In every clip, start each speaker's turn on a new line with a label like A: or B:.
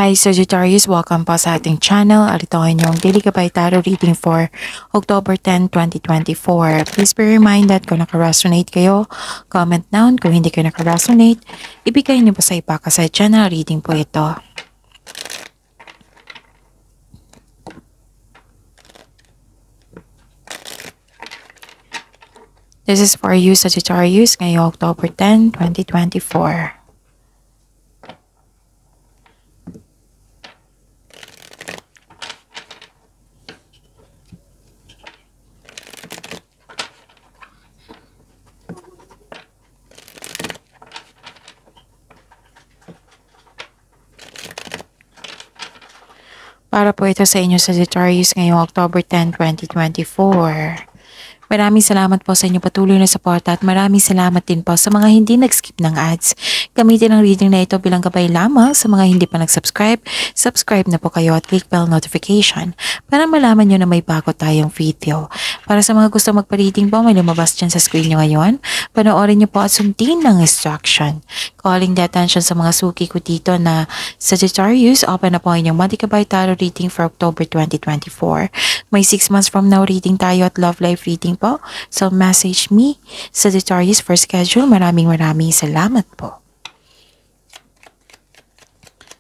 A: Hi Sagittarius, welcome po sa ating channel. At ito ay inyong Daily Gabay Tarot reading for October 10, 2024. Please be reminded kung naka-resonate kayo, comment down. Kung hindi kayo naka-resonate, ibigay niyo po sa iba kasi channel reading po ito. This is for you Sagittarius ngayong October 10, 2024. Para po ito sa inyo Sagittarius ngayong October 10, 2024. Maraming salamat po sa inyo patuloy na suporta at maraming salamat din po sa mga hindi nag-skip ng ads. Gamitin ang reading na ito bilang gabay lamang sa mga hindi pa nag-subscribe. Subscribe na po kayo at click bell notification para malaman nyo na may bago tayong video. Para sa mga gusto magpa-reading po, may lumabas dyan sa screen nyo ngayon. Panoorin nyo po at sundin ng instruction. Calling the attention sa mga suki ko dito na Sagittarius, open na po ang inyong Monthly Gabay Tarot reading for October 2024. May 6 months from now reading tayo at love life reading po. So message me Sagittarius for schedule. Maraming salamat po.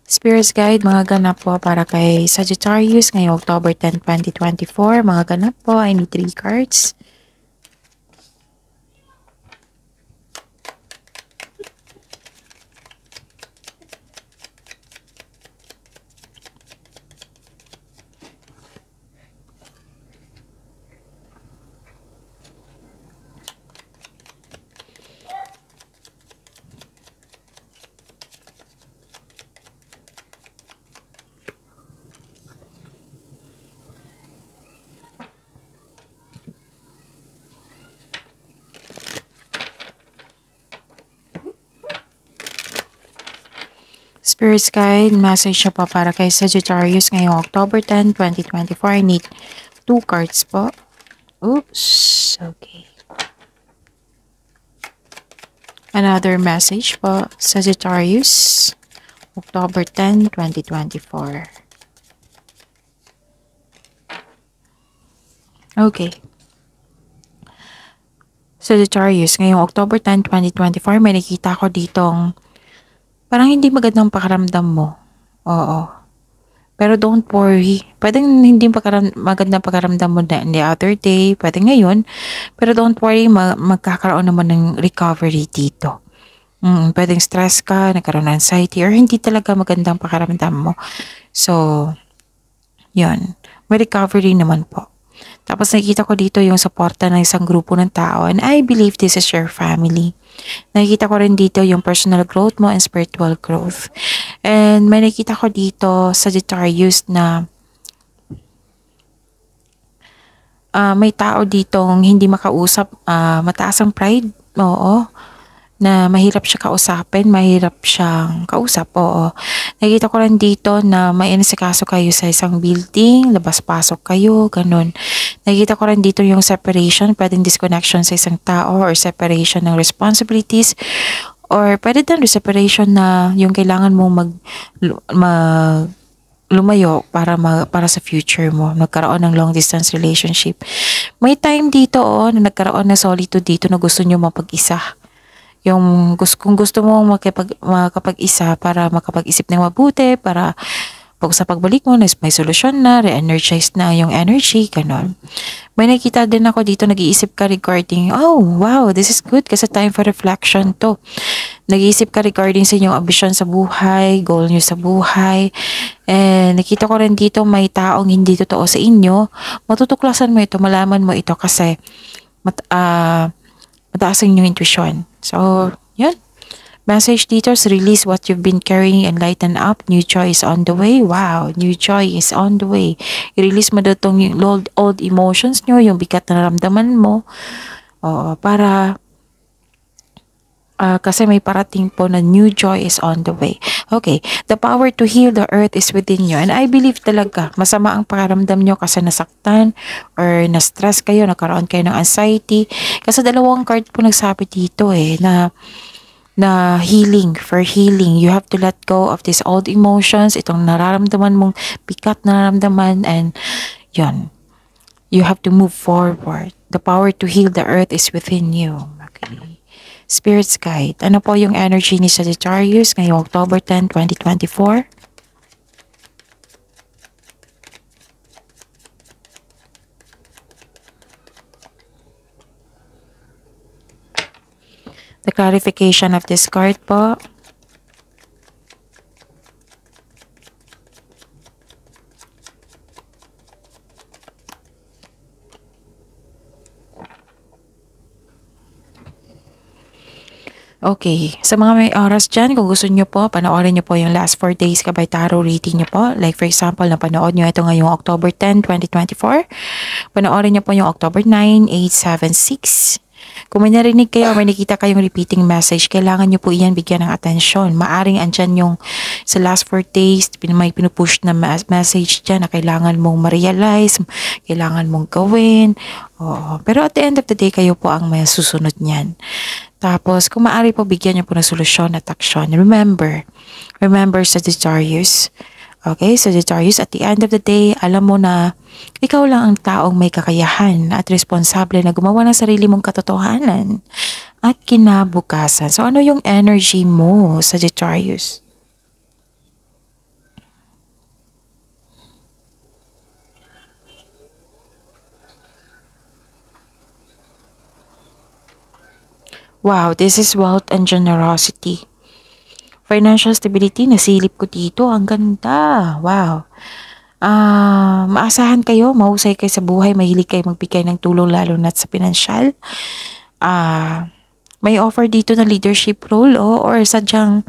A: Spirits Guide, mga ganap po para kay Sagittarius ngayong October 10, 2024. Mga ganap po, I need 3 cards. Spirits Guide, message nyo po para kay Sagittarius ngayong October 10, 2024. I need 2 cards po. Oops, okay. Another message po, Sagittarius, October 10, 2024. Okay. Sagittarius, ngayong October 10, 2024, may nakita ko ditong parang hindi magandang pakiramdam mo. Oo. Pero don't worry. Pwedeng hindi magandang pakiramdam mo na the other day. Pwede ngayon. Pero don't worry, magkakaroon naman ng recovery dito. Pwedeng stress ka, nagkaroon ng anxiety, or hindi talaga magandang pakiramdam mo. So, yun. May recovery naman po. Tapos nakikita ko dito yung suporta ng isang grupo ng tao, and I believe this is your family. Nakikita ko rin dito yung personal growth mo and spiritual growth. And may nakikita ko dito Sagittarius na may tao ditong hindi makausap, mataas ang pride. Oo. Na mahirap siya kausapin, mahirap siyang kausap, oo. Nakita ko rin dito na may inasikaso kayo sa isang building, labas-pasok kayo, ganun. Nakita ko rin dito yung separation, pwedeng disconnection sa isang tao or separation ng responsibilities, or pwede din separation na yung kailangan mo lumayo para sa future mo, magkaroon ng long distance relationship. May time dito na nagkaroon ng solitude dito na gusto nyo mapag-isa. Kung gusto mo makapag-isa para makapag-isip ng mabuti, para pag sa pagbalik mo, may solusyon na, re-energize na yung energy, ganon. May nakita din ako dito, nag-iisip ka regarding, oh wow, this is good kasi time for reflection to. Nag-iisip ka regarding sa inyong ambisyon sa buhay, goal nyo sa buhay. And nakita ko rin dito, may taong hindi totoo sa inyo. Matutuklasan mo ito, malaman mo ito kasi mataas ang inyong intuition. So, yun. Message dito is release what you've been carrying and lighten up. New joy is on the way. Wow, new joy is on the way. I-release mo daw itong old emotions nyo, yung bigat na naramdaman mo. Para kasi may parating po na new joy is on the way. Okay, the power to heal the earth is within you. And I believe talaga, masama ang pakiramdam nyo kasi nasaktan or na-stress kayo, nagkaroon kayo ng anxiety. Kasi dalawang card po nagsabi dito na na healing, for healing. You have to let go of these old emotions, itong nararamdaman mong bigat nararamdaman, and yun. You have to move forward. The power to heal the earth is within you. Okay. Spirit's Guide. Ano po yung energy ni Sagittarius ngayong October 10, 2024? The clarification of this card po. Okay, sa mga may oras dyan, kung gusto nyo po, panoorin nyo po yung last 4 days kabay tarot reading nyo po. Like for example, napanood nyo ito ngayong October 10, 2024. Panoorin nyo po yung October 9, 8, 7, 6. Kung may narinig kayo, may nakita kayong repeating message, kailangan nyo po iyan bigyan ng atensyon. Maaring andyan yung sa last 4 days, may pinupush na message dyan na kailangan mong ma-realize, kailangan mong gawin. Oo. Pero at the end of the day, kayo po ang may susunod niyan. Tapos, kung maaari po, bigyan niyo po ng solusyon at aksyon. Remember Sagittarius. Okay, Sagittarius, at the end of the day, alam mo na ikaw lang ang taong may kakayahan at responsable na gumawa ng sarili mong katotohanan at kinabukasan. So, ano yung energy mo, Sagittarius? Wow, this is wealth and generosity. Financial stability, nasilip ko dito. Ang ganda. Wow. Maasahan kayo, mahusay kayo sa buhay, mahilig kayo magbigay ng tulong lalo na sa pinansyal. May offer dito na leadership role or sadyang,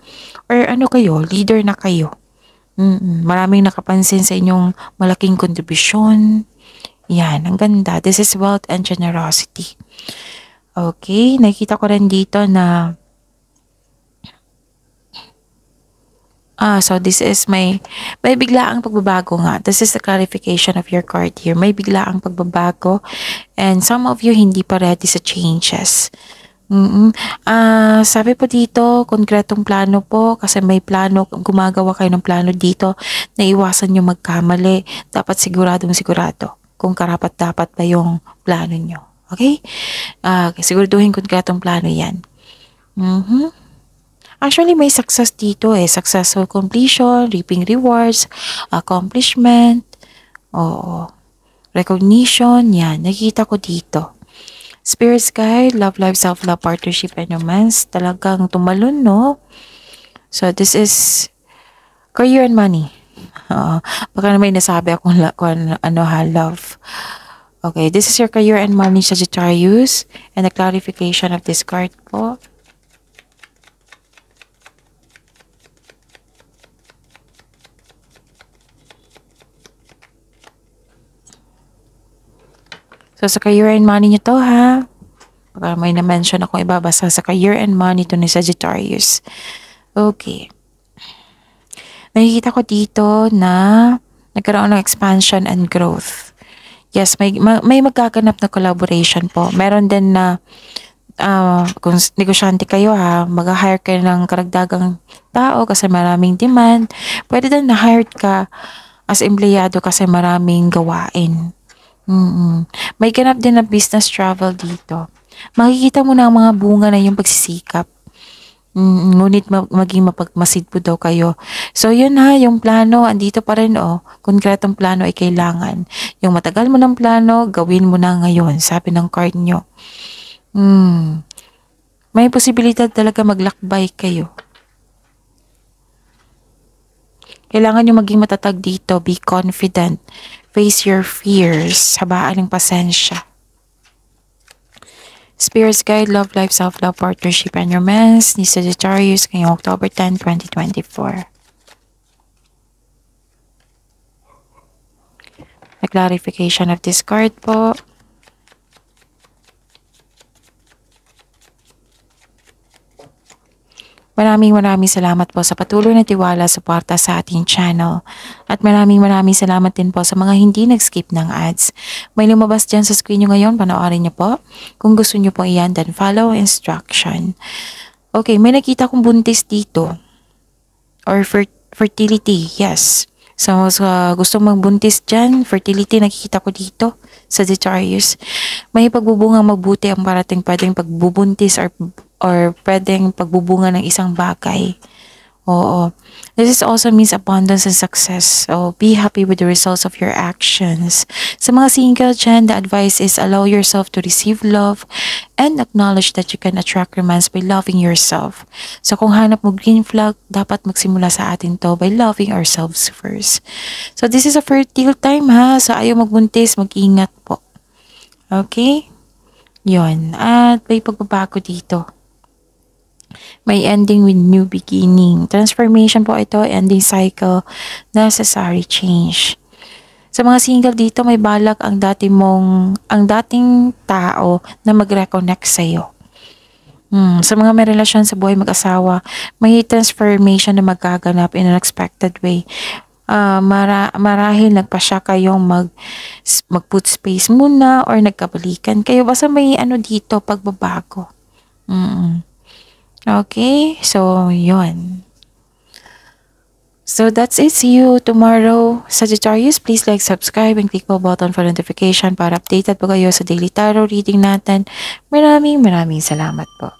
A: or ano kayo, leader na kayo. Maraming nakapansin sa inyong malaking kontribusyon. Yan, ang ganda. This is wealth and generosity. Okay, nakita ko rin dito na so this is may biglaang pagbabago nga. This is the clarification of your card here. May biglaang pagbabago and some of you hindi pa ready sa changes. Sabi po dito, konkretong plano po kasi may plano, gumagawa kayo ng plano dito na iwasan nyo magkamali. Dapat sigurado kung karapat-dapat ba yung plano nyo. Okay? Siguraduhin konkretong plano yan. Actually, may success dito successful completion, reaping rewards, accomplishment, recognition, yan. Nakikita ko dito. Spirit's Guide, love life, self-love, partnership, and romance. Talagang tumalon, no? So, this is career and money. Baka may nasabi akong love. Okay, this is your career and money, Sagittarius. And the clarification of this card po. So, sa career and money nyo to, ha? Baka may na-mention akong ibabasa sa career and money to ni Sagittarius. Okay. Nakikita ko dito na nagkaroon ng expansion and growth. Yes, may magkaganap na collaboration po. Meron din na kung negosyante kayo mag-hire kayo ng karagdagang tao kasi maraming demand. Pwede din na-hired ka as empleyado kasi maraming gawain. May ganap din na business travel dito. Makikita mo na ang mga bunga na yung pagsisikap. Ngunit maging mapagmasid po daw kayo. So yun yung plano, andito pa rin konkretong plano ay kailangan. Yung matagal mo ng plano, gawin mo na ngayon, sabi ng card nyo. May posibilidad talaga maglakbay kayo. Kailangan nyo maging matatag dito, be confident, face your fears, habaan ng pasensya. Spirit's Guide, love life, self-love, partnership, and romance ni Sagittarius ngayong October 10, 2024. The clarification of this card po. Maraming salamat po sa patuloy na tiwala suporta sa ating channel. At maraming salamat din po sa mga hindi nag-skip ng ads. May lumabas dyan sa screen nyo ngayon, panoorin nyo po. Kung gusto nyo po iyan, then follow instruction. Okay, may nakita kong buntis dito. Or fertility, yes. So, sa gusto magbuntis dyan, fertility nakikita ko dito, Sagittarius. May pagbubunga mabuti ang parating, pwedeng pagbubuntis or pwedeng pagbubunga ng isang bagay. Oo. This is also means abundance and success. So, be happy with the results of your actions. Sa mga single dyan, the advice is allow yourself to receive love and acknowledge that you can attract romance by loving yourself. So, kung hanap mo green flag, dapat magsimula sa atin to by loving ourselves first. So, this is a fertile time ha. So, ayaw magbuntis, mag-ingat po. Okay? Yon. At may pagbabago dito. May ending with new beginning. Transformation po ito, ending cycle, necessary change. Sa mga single dito, may balak ang dating tao na mag-reconnect sa'yo. Sa mga may relasyon sa buhay mag-asawa, may transformation na magaganap in an unexpected way. Marahil nagpasya kayong mag-put space muna or nagkabalikan kayo. Basta may dito, pagbabago. Okay, so yun. So that's it. See you tomorrow. Sagittarius, please like, subscribe, and click the button for notification para updated po kayo sa daily tarot reading natin. Maraming salamat po.